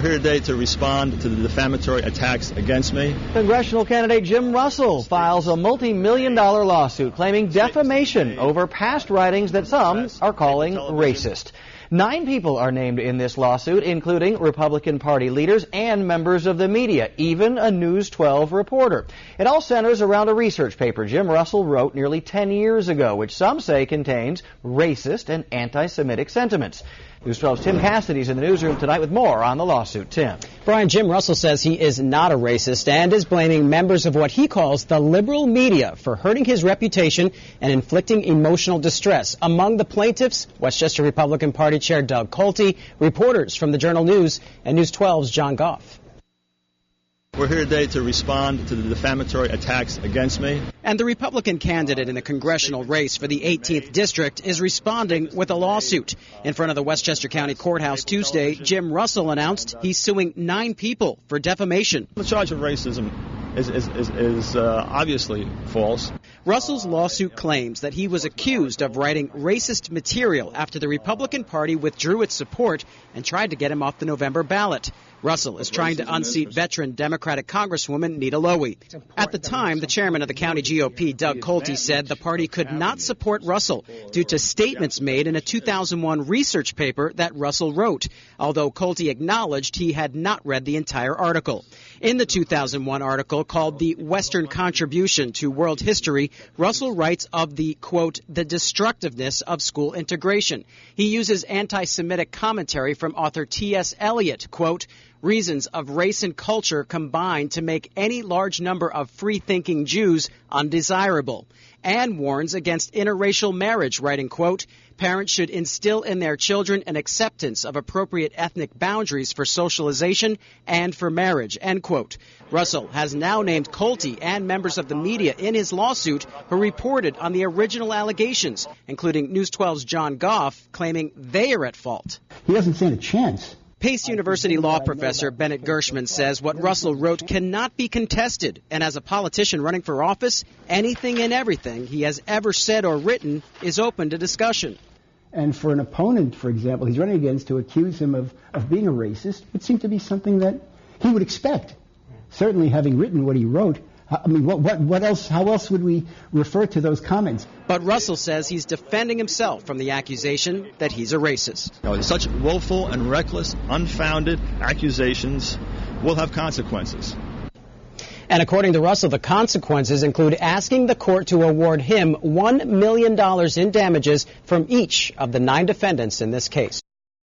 We're here today to respond to the defamatory attacks against me. Congressional candidate Jim Russell files a multi-million-dollar lawsuit claiming defamation over past writings that some are calling racist. 9 people are named in this lawsuit, including Republican Party leaders and members of the media, even a News 12 reporter. It all centers around a research paper Jim Russell wrote nearly 10 years ago, which some say contains racist and anti-Semitic sentiments. News 12's Tim Cassidy's in the newsroom tonight with more on the lawsuit. Tim. Brian, Jim Russell says he is not a racist and is blaming members of what he calls the liberal media for hurting his reputation and inflicting emotional distress. Among the plaintiffs, Westchester Republican Party Chair Doug Colte, reporters from the Journal News, and News 12's John Goff. We're here today to respond to the defamatory attacks against me. And the Republican candidate in the congressional race for the 18th district is responding with a lawsuit. In front of the Westchester County Courthouse Tuesday, Jim Russell announced he's suing 9 people for defamation. The charge of racism is obviously false. Russell's lawsuit claims that he was accused of writing racist material after the Republican Party withdrew its support and tried to get him off the November ballot. Russell is trying to unseat veteran Democratic Congresswoman Nita Lowey. At the time, the chairman of the county GOP, Doug Colte, said the party could not support Russell due to statements made in a 2001 research paper that Russell wrote, although Colte acknowledged he had not read the entire article. In the 2001 article called The Western Contribution to World History, Russell writes of the, quote, the destructiveness of school integration. He uses anti-Semitic commentary from author T.S. Eliot, quote, reasons of race and culture combine to make any large number of free-thinking Jews undesirable, and warns against interracial marriage, writing, quote, parents should instill in their children an acceptance of appropriate ethnic boundaries for socialization and for marriage, end quote. Russell has now named Colte and members of the media in his lawsuit who reported on the original allegations, including News 12's John Goff, claiming they are at fault. He doesn't stand a chance. Pace University law professor Bennett Gershman says what Russell wrote cannot be contested, and as a politician running for office, anything and everything he has ever said or written is open to discussion. And for an opponent, for example, he's running against to accuse him of being a racist would seem to be something that he would expect. Certainly having written what he wrote, I mean, what else? How else would we refer to those comments? But Russell says he's defending himself from the accusation that he's a racist. Such woeful and reckless, unfounded accusations will have consequences. And according to Russell, the consequences include asking the court to award him $1 million in damages from each of the 9 defendants in this case.